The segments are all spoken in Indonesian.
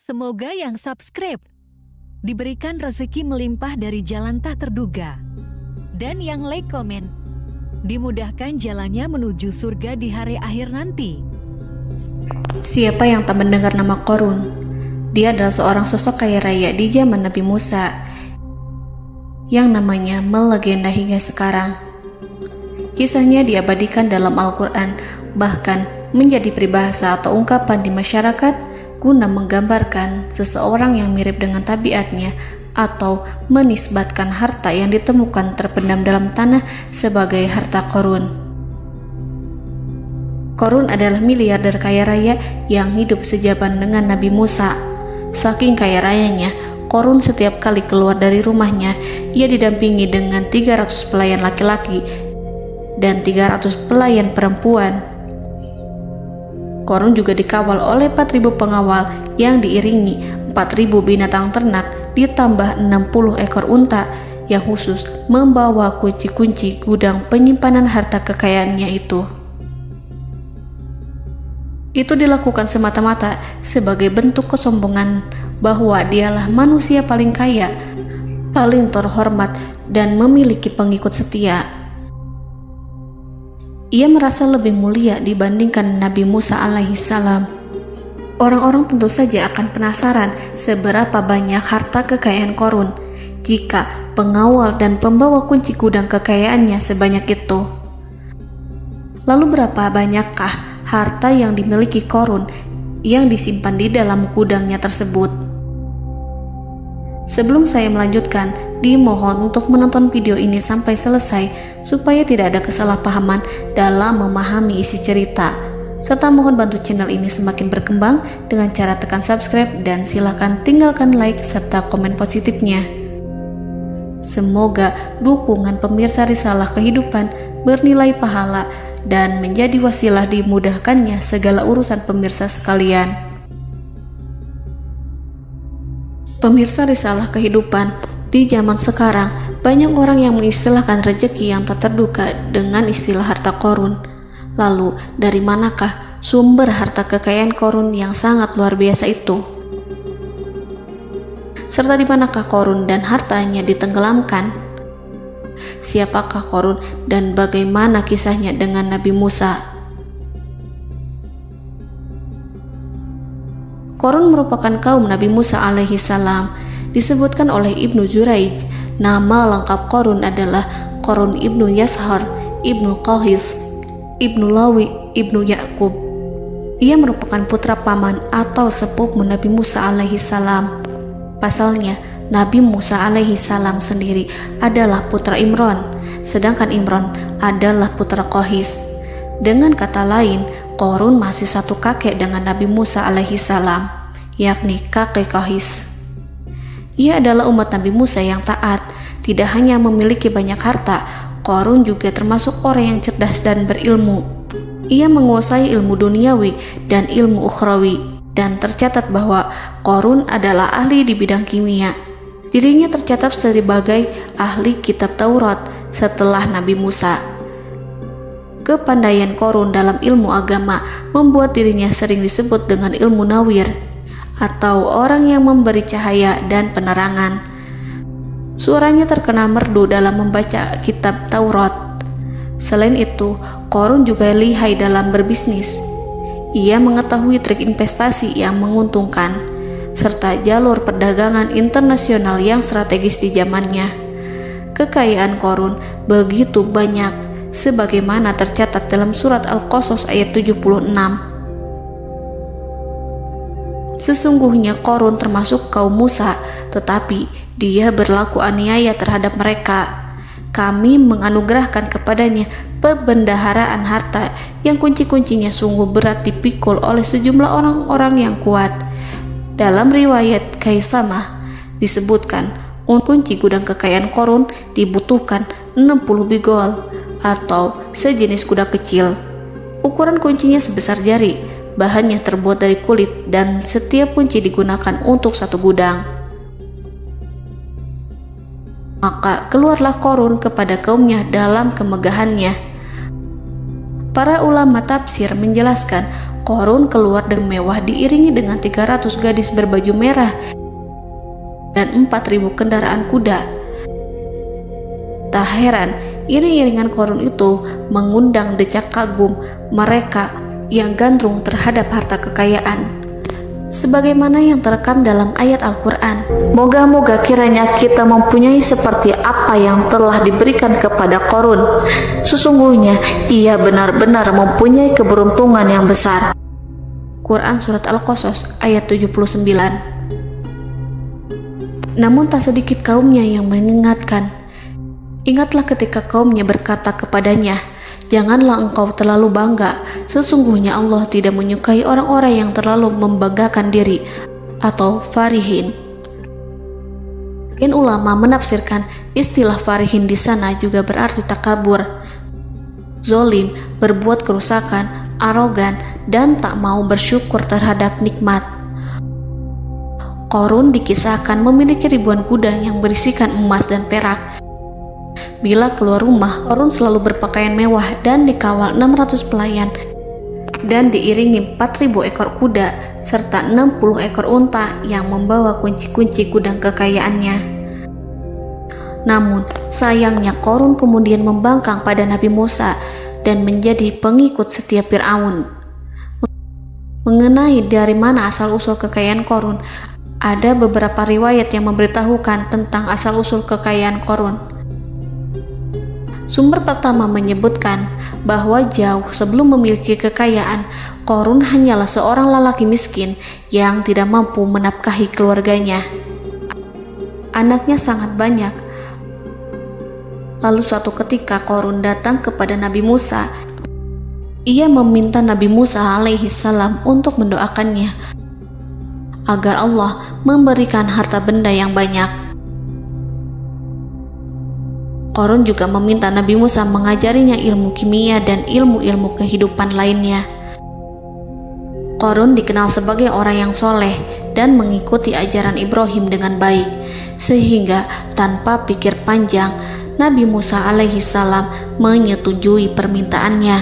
Semoga yang subscribe diberikan rezeki melimpah dari jalan tak terduga. Dan yang like komen, dimudahkan jalannya menuju surga di hari akhir nanti. Siapa yang tak mendengar nama Qorun? Dia adalah seorang sosok kaya raya di zaman Nabi Musa yang namanya melegenda hingga sekarang. Kisahnya diabadikan dalam Al-Quran, bahkan menjadi peribahasa atau ungkapan di masyarakat guna menggambarkan seseorang yang mirip dengan tabiatnya atau menisbatkan harta yang ditemukan terpendam dalam tanah sebagai harta Qorun. Qorun adalah miliarder kaya raya yang hidup sejaman dengan Nabi Musa. Saking kaya rayanya, Qorun setiap kali keluar dari rumahnya, ia didampingi dengan 300 pelayan laki-laki dan 300 pelayan perempuan. Qorun juga dikawal oleh 4.000 pengawal yang diiringi 4.000 binatang ternak ditambah 60 ekor unta yang khusus membawa kunci-kunci gudang penyimpanan harta kekayaannya itu. Itu dilakukan semata-mata sebagai bentuk kesombongan bahwa dialah manusia paling kaya, paling terhormat, dan memiliki pengikut setia. Ia merasa lebih mulia dibandingkan Nabi Musa alaihissalam. Orang-orang tentu saja akan penasaran seberapa banyak harta kekayaan Qorun jika pengawal dan pembawa kunci gudang kekayaannya sebanyak itu. Lalu berapa banyakkah harta yang dimiliki Qorun yang disimpan di dalam gudangnya tersebut? Sebelum saya melanjutkan, dimohon untuk menonton video ini sampai selesai supaya tidak ada kesalahpahaman dalam memahami isi cerita, serta mohon bantu channel ini semakin berkembang dengan cara tekan subscribe dan silakan tinggalkan like serta komen positifnya. Semoga dukungan pemirsa Risalah Kehidupan bernilai pahala dan menjadi wasilah dimudahkannya segala urusan pemirsa sekalian. Pemirsa Risalah Kehidupan, di zaman sekarang banyak orang yang mengistilahkan rezeki yang tak terduga dengan istilah harta Qorun. Lalu dari manakah sumber harta kekayaan Qorun yang sangat luar biasa itu? Serta di manakah Qorun dan hartanya ditenggelamkan? Siapakah Qorun dan bagaimana kisahnya dengan Nabi Musa? Qorun merupakan kaum Nabi Musa alaihissalam. Disebutkan oleh Ibnu Jurayj, nama lengkap Qorun adalah Qorun ibnu Yashar, ibnu Qahis, ibnu Lawi, ibnu Yakub. Ia merupakan putra paman atau sepupu Nabi Musa alaihissalam. Pasalnya, Nabi Musa alaihissalam sendiri adalah putra Imran, sedangkan Imran adalah putra Qahis. Dengan kata lain, Qorun masih satu kakek dengan Nabi Musa alaihissalam, yakni kakek Qahis. Ia adalah umat Nabi Musa yang taat. Tidak hanya memiliki banyak harta, Qorun juga termasuk orang yang cerdas dan berilmu. Ia menguasai ilmu duniawi dan ilmu ukhrawi, dan tercatat bahwa Qorun adalah ahli di bidang kimia. Dirinya tercatat sebagai ahli kitab Taurat setelah Nabi Musa. Kepandaian Qorun dalam ilmu agama membuat dirinya sering disebut dengan ilmu nawir, atau orang yang memberi cahaya dan penerangan. Suaranya terkenal merdu dalam membaca kitab Taurat. Selain itu, Qorun juga lihai dalam berbisnis. Ia mengetahui trik investasi yang menguntungkan, serta jalur perdagangan internasional yang strategis di zamannya. Kekayaan Qorun begitu banyak, sebagaimana tercatat dalam surat Al-Qasas ayat 76. Sesungguhnya Qorun termasuk kaum Musa, tetapi dia berlaku aniaya terhadap mereka. Kami menganugerahkan kepadanya perbendaharaan harta yang kunci-kuncinya sungguh berat dipikul oleh sejumlah orang-orang yang kuat. Dalam riwayat Kaisamah disebutkan, kunci gudang kekayaan Qorun dibutuhkan 60 bigol atau sejenis kuda kecil. Ukuran kuncinya sebesar jari, bahannya terbuat dari kulit, dan setiap kunci digunakan untuk satu gudang. Maka keluarlah Qorun kepada kaumnya dalam kemegahannya. Para ulama tafsir menjelaskan Qarun keluar dengan mewah diiringi dengan 300 gadis berbaju merah dan 4.000 kendaraan kuda. Tak heran, iring-iringan Qarun itu mengundang decak kagum mereka yang gandrung terhadap harta kekayaan. Sebagaimana yang terekam dalam ayat Al-Quran, moga-moga kiranya kita mempunyai seperti apa yang telah diberikan kepada Qarun. Sesungguhnya ia benar-benar mempunyai keberuntungan yang besar. Quran Surat Al-Qasas ayat 79. Namun tak sedikit kaumnya yang mengingatkan. Ingatlah ketika kaumnya berkata kepadanya, janganlah engkau terlalu bangga, sesungguhnya Allah tidak menyukai orang-orang yang terlalu membanggakan diri atau farihin. Ulama menafsirkan istilah farihin di sana juga berarti takabur, zolim, berbuat kerusakan, arogan, dan tak mau bersyukur terhadap nikmat. Qarun dikisahkan memiliki ribuan kuda yang berisikan emas dan perak. Bila keluar rumah, Qarun selalu berpakaian mewah dan dikawal 600 pelayan dan diiringi 4.000 ekor kuda serta 60 ekor unta yang membawa kunci-kunci gudang kekayaannya. Namun, sayangnya Qarun kemudian membangkang pada Nabi Musa dan menjadi pengikut setia Fir'aun. Mengenai dari mana asal-usul kekayaan Qarun, ada beberapa riwayat yang memberitahukan tentang asal-usul kekayaan Qarun. Sumber pertama menyebutkan bahwa jauh sebelum memiliki kekayaan, Qarun hanyalah seorang lelaki miskin yang tidak mampu menafkahi keluarganya. Anaknya sangat banyak. Lalu suatu ketika Qarun datang kepada Nabi Musa. Ia meminta Nabi Musa alaihi salam untuk mendoakannya agar Allah memberikan harta benda yang banyak. Qarun juga meminta Nabi Musa mengajarinya ilmu kimia dan ilmu-ilmu kehidupan lainnya. Qarun dikenal sebagai orang yang soleh dan mengikuti ajaran Ibrahim dengan baik, sehingga tanpa pikir panjang, Nabi Musa alaihi salam menyetujui permintaannya.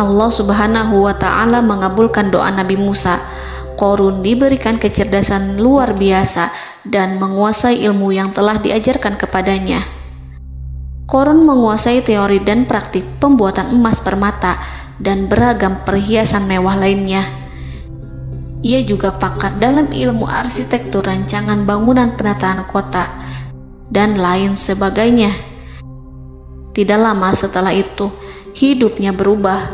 Allah Subhanahu wa ta'ala mengabulkan doa Nabi Musa. Qarun diberikan kecerdasan luar biasa dan menguasai ilmu yang telah diajarkan kepadanya. Qarun menguasai teori dan praktik pembuatan emas permata dan beragam perhiasan mewah lainnya. Ia juga pakar dalam ilmu arsitektur, rancangan bangunan, penataan kota, dan lain sebagainya. Tidak lama setelah itu, hidupnya berubah.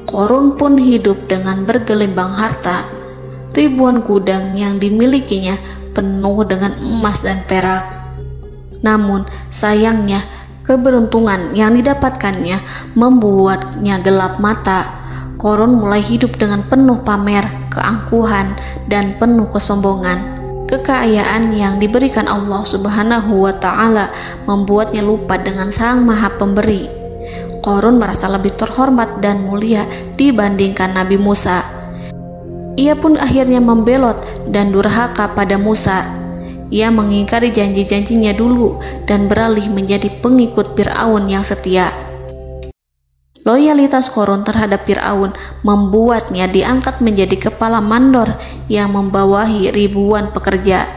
Qarun pun hidup dengan bergelimbang harta. Ribuan gudang yang dimilikinya penuh dengan emas dan perak. Namun, sayangnya, keberuntungan yang didapatkannya membuatnya gelap mata. Qarun mulai hidup dengan penuh pamer, keangkuhan, dan penuh kesombongan. Kekayaan yang diberikan Allah Subhanahu wa ta'ala membuatnya lupa dengan Sang Maha Pemberi. Qarun merasa lebih terhormat dan mulia dibandingkan Nabi Musa. Ia pun akhirnya membelot dan durhaka pada Musa. Ia mengingkari janji-janjinya dulu dan beralih menjadi pengikut Fir'aun yang setia. Loyalitas Qarun terhadap Fir'aun membuatnya diangkat menjadi kepala mandor yang membawahi ribuan pekerja.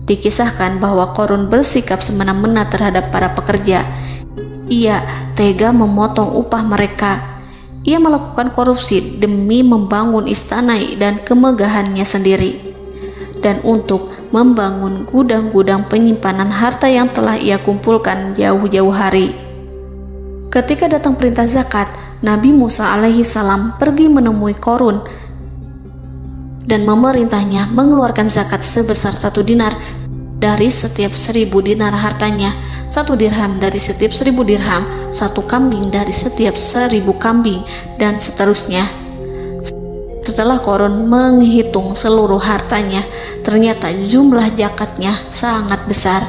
Dikisahkan bahwa Qarun bersikap semena-mena terhadap para pekerja. Ia tega memotong upah mereka. Ia melakukan korupsi demi membangun istana dan kemegahannya sendiri, dan untuk membangun gudang-gudang penyimpanan harta yang telah ia kumpulkan jauh-jauh hari. Ketika datang perintah zakat, Nabi Musa alaihi salam pergi menemui Qarun dan memerintahnya mengeluarkan zakat sebesar 1 dinar dari setiap 1000 dinar hartanya, 1 dirham dari setiap 1000 dirham, 1 kambing dari setiap 1000 kambing, dan seterusnya. Setelah Qarun menghitung seluruh hartanya, ternyata jumlah zakatnya sangat besar.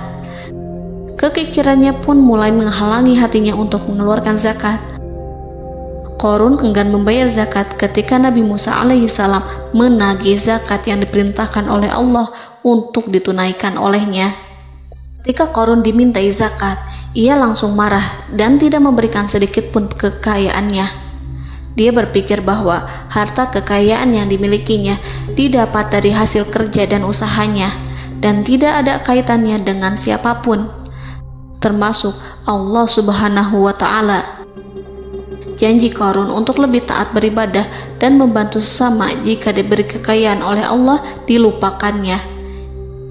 Kekikirannya pun mulai menghalangi hatinya untuk mengeluarkan zakat. Qarun enggan membayar zakat ketika Nabi Musa alaihissalam menagih zakat yang diperintahkan oleh Allah untuk ditunaikan olehnya. Ketika Qarun dimintai zakat, ia langsung marah dan tidak memberikan sedikit pun kekayaannya. Dia berpikir bahwa harta kekayaan yang dimilikinya didapat dari hasil kerja dan usahanya, dan tidak ada kaitannya dengan siapapun, termasuk Allah Subhanahu wa Ta'ala. Janji Qarun untuk lebih taat beribadah dan membantu sesama jika diberi kekayaan oleh Allah dilupakannya.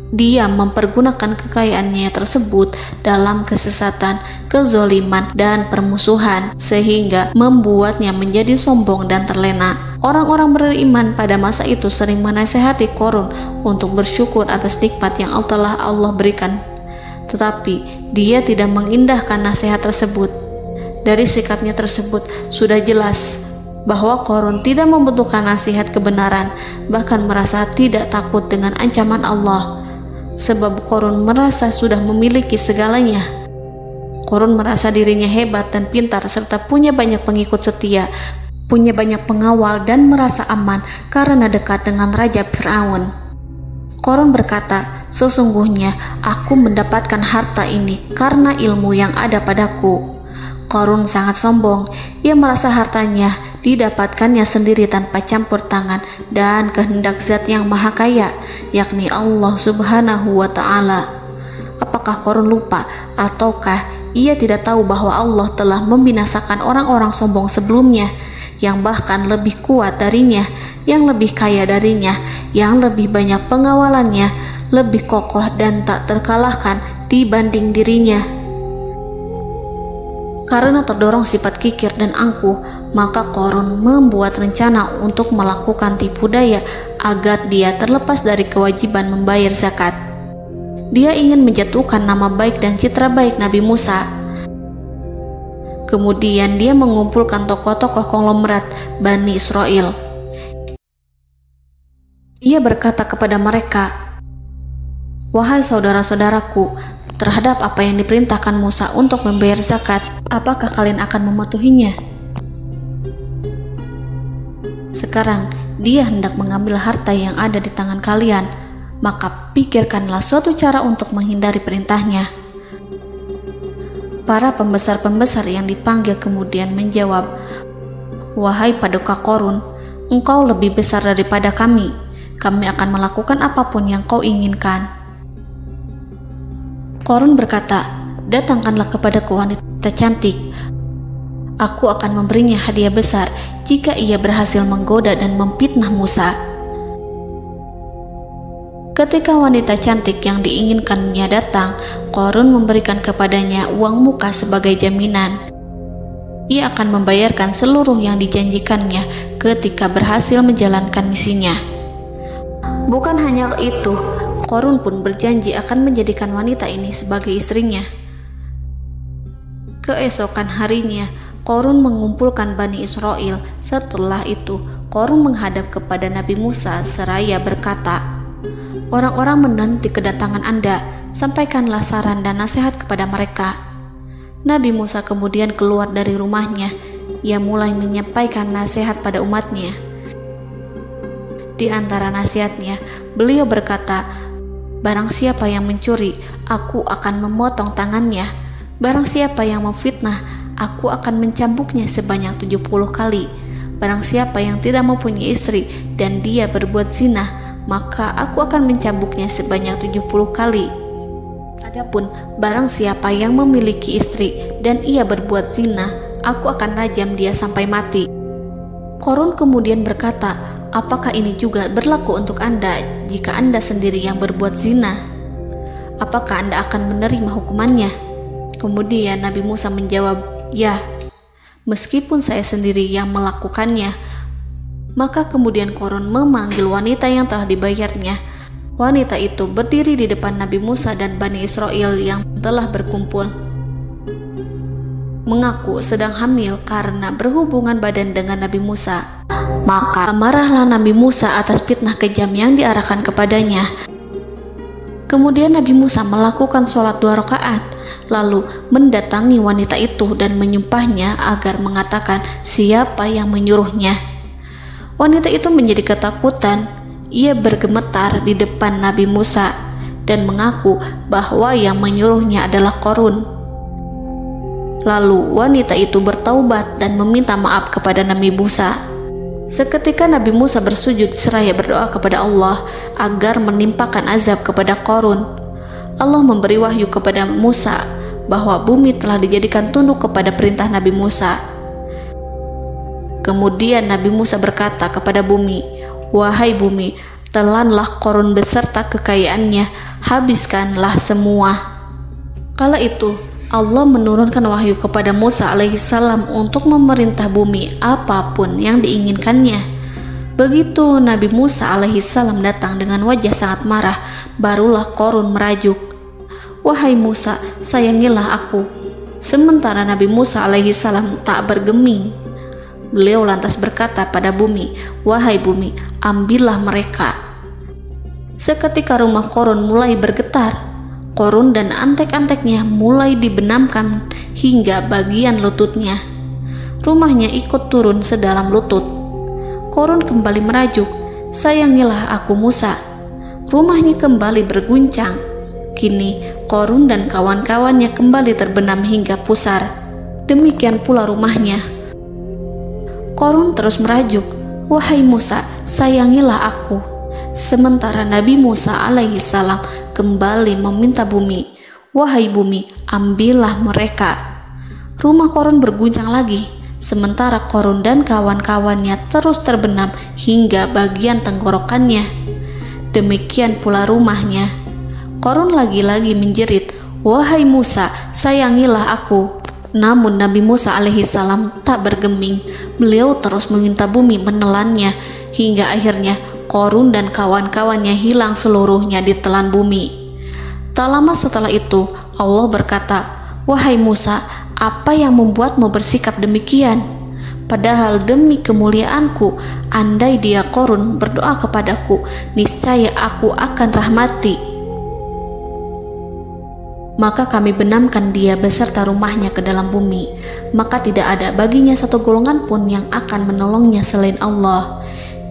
Dia mempergunakan kekayaannya tersebut dalam kesesatan, kezoliman, dan permusuhan, sehingga membuatnya menjadi sombong dan terlena. Orang-orang beriman pada masa itu sering menasihati Qarun untuk bersyukur atas nikmat yang telah Allah berikan, tetapi dia tidak mengindahkan nasihat tersebut. Dari sikapnya tersebut sudah jelas bahwa Qarun tidak membutuhkan nasihat kebenaran, bahkan merasa tidak takut dengan ancaman Allah. Sebab Qarun merasa sudah memiliki segalanya. Qarun merasa dirinya hebat dan pintar serta punya banyak pengikut setia, punya banyak pengawal dan merasa aman karena dekat dengan Raja Fir'aun. Qarun berkata, "Sesungguhnya aku mendapatkan harta ini karena ilmu yang ada padaku." Qarun sangat sombong. Ia merasa hartanya didapatkannya sendiri tanpa campur tangan dan kehendak Zat yang Maha Kaya, yakni Allah Subhanahu wa Ta'ala. Apakah Qarun lupa ataukah ia tidak tahu bahwa Allah telah membinasakan orang-orang sombong sebelumnya yang bahkan lebih kuat darinya, yang lebih kaya darinya, yang lebih banyak pengawalannya, lebih kokoh dan tak terkalahkan dibanding dirinya? Karena terdorong sifat kikir dan angkuh, maka Qarun membuat rencana untuk melakukan tipu daya agar dia terlepas dari kewajiban membayar zakat. Dia ingin menjatuhkan nama baik dan citra baik Nabi Musa. Kemudian dia mengumpulkan tokoh-tokoh konglomerat Bani Israel. Ia berkata kepada mereka, "Wahai saudara-saudaraku, terhadap apa yang diperintahkan Musa untuk membayar zakat, apakah kalian akan mematuhinya? Sekarang dia hendak mengambil harta yang ada di tangan kalian, maka pikirkanlah suatu cara untuk menghindari perintahnya." Para pembesar-pembesar yang dipanggil kemudian menjawab, "Wahai paduka Qarun, engkau lebih besar daripada kami. Kami akan melakukan apapun yang kau inginkan." Qarun berkata, "Datangkanlah kepadaku wanita cantik. Aku akan memberinya hadiah besar jika ia berhasil menggoda dan memfitnah Musa." Ketika wanita cantik yang diinginkannya datang, Qarun memberikan kepadanya uang muka sebagai jaminan. Ia akan membayarkan seluruh yang dijanjikannya ketika berhasil menjalankan misinya. Bukan hanya itu, Qarun pun berjanji akan menjadikan wanita ini sebagai istrinya. Keesokan harinya, Qarun mengumpulkan Bani Israel. Setelah itu, Qarun menghadap kepada Nabi Musa seraya berkata, "Orang-orang menanti kedatangan Anda, sampaikanlah saran dan nasihat kepada mereka." Nabi Musa kemudian keluar dari rumahnya. Ia mulai menyampaikan nasihat pada umatnya. Di antara nasihatnya, beliau berkata, "Barang siapa yang mencuri, aku akan memotong tangannya. Barang siapa yang memfitnah, aku akan mencambuknya sebanyak 70 kali. Barang siapa yang tidak mempunyai istri dan dia berbuat zina, maka aku akan mencambuknya sebanyak 70 kali. Adapun barang siapa yang memiliki istri dan ia berbuat zina, aku akan rajam dia sampai mati." Qarun kemudian berkata, "Apakah ini juga berlaku untuk Anda jika Anda sendiri yang berbuat zina? Apakah Anda akan menerima hukumannya?" Kemudian Nabi Musa menjawab, "Ya, meskipun saya sendiri yang melakukannya." Maka kemudian Qarun memanggil wanita yang telah dibayarnya. Wanita itu berdiri di depan Nabi Musa dan Bani Israel yang telah berkumpul, mengaku sedang hamil karena berhubungan badan dengan Nabi Musa. Maka marahlah Nabi Musa atas fitnah kejam yang diarahkan kepadanya. Kemudian Nabi Musa melakukan sholat 2 rakaat, lalu mendatangi wanita itu dan menyumpahnya agar mengatakan siapa yang menyuruhnya. Wanita itu menjadi ketakutan. Ia bergemetar di depan Nabi Musa dan mengaku bahwa yang menyuruhnya adalah Qarun. Lalu wanita itu bertaubat dan meminta maaf kepada Nabi Musa. Seketika Nabi Musa bersujud seraya berdoa kepada Allah agar menimpakan azab kepada Qarun. Allah memberi wahyu kepada Musa bahwa bumi telah dijadikan tunduk kepada perintah Nabi Musa. Kemudian Nabi Musa berkata kepada bumi, "Wahai bumi, telanlah Qarun beserta kekayaannya, habiskanlah semua." Kala itu Allah menurunkan wahyu kepada Musa alaihissalam untuk memerintah bumi apapun yang diinginkannya. Begitu Nabi Musa alaihissalam datang dengan wajah sangat marah, barulah Qarun merajuk, "Wahai Musa, sayangilah aku." Sementara Nabi Musa alaihissalam tak bergeming. Beliau lantas berkata pada bumi, "Wahai bumi, ambillah mereka." Seketika rumah Qarun mulai bergetar. Qarun dan antek-anteknya mulai dibenamkan hingga bagian lututnya. Rumahnya ikut turun sedalam lutut. Qarun kembali merajuk, "Sayangilah aku Musa." Rumahnya kembali berguncang. Kini Qarun dan kawan-kawannya kembali terbenam hingga pusar. Demikian pula rumahnya. Qarun terus merajuk, "Wahai Musa, sayangilah aku." Sementara Nabi Musa alaihissalam kembali meminta bumi, "Wahai bumi, ambillah mereka." Rumah Qarun berguncang lagi, sementara Qarun dan kawan-kawannya terus terbenam hingga bagian tenggorokannya. Demikian pula rumahnya. Qarun lagi-lagi menjerit, "Wahai Musa, sayangilah aku." Namun Nabi Musa alaihissalam tak bergeming. Beliau terus meminta bumi menelannya hingga akhirnya Qarun dan kawan-kawannya hilang seluruhnya ditelan bumi. Tak lama setelah itu Allah berkata, "Wahai Musa, apa yang membuatmu bersikap demikian? Padahal demi kemuliaanku, andai dia Qarun berdoa kepadaku, niscaya aku akan rahmati. Maka kami benamkan dia beserta rumahnya ke dalam bumi, maka tidak ada baginya satu golongan pun yang akan menolongnya selain Allah,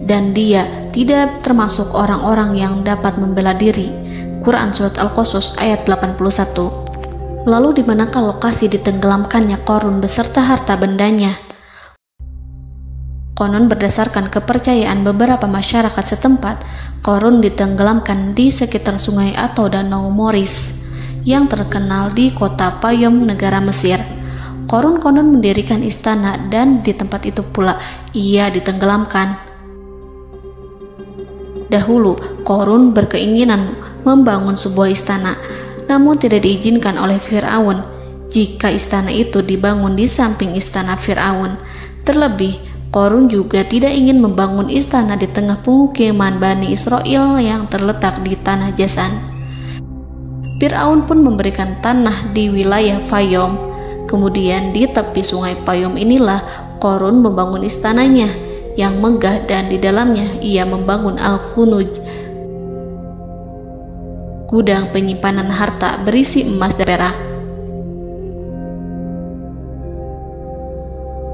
dan dia tidak termasuk orang-orang yang dapat membela diri." Quran Surat Al-Qasas ayat 81. Lalu di manakah lokasi ditenggelamkannya Qarun beserta harta bendanya? Konon berdasarkan kepercayaan beberapa masyarakat setempat, Qarun ditenggelamkan di sekitar sungai atau danau Moris yang terkenal di kota Payom, negara Mesir. Qarun konon mendirikan istana dan di tempat itu pula ia ditenggelamkan. Dahulu, Qarun berkeinginan membangun sebuah istana, namun tidak diizinkan oleh Fir'aun jika istana itu dibangun di samping istana Fir'aun. Terlebih, Qarun juga tidak ingin membangun istana di tengah pemukiman Bani Israel yang terletak di tanah Jasan. Fir'aun pun memberikan tanah di wilayah Fayom. Kemudian di tepi sungai Payom inilah Qarun membangun istananya yang megah, dan di dalamnya ia membangun Al-Khunuj, gudang penyimpanan harta berisi emas dan perak.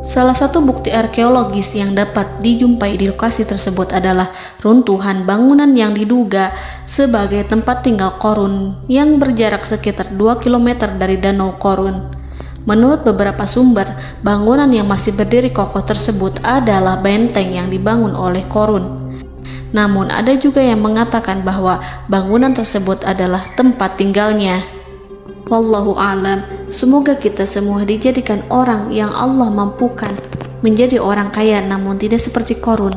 Salah satu bukti arkeologis yang dapat dijumpai di lokasi tersebut adalah runtuhan bangunan yang diduga sebagai tempat tinggal Qarun yang berjarak sekitar 2 km dari Danau Qarun. Menurut beberapa sumber, bangunan yang masih berdiri kokoh tersebut adalah benteng yang dibangun oleh Qarun. Namun ada juga yang mengatakan bahwa bangunan tersebut adalah tempat tinggalnya. Wallahu a'lam. Semoga kita semua dijadikan orang yang Allah mampukan menjadi orang kaya namun tidak seperti Qarun,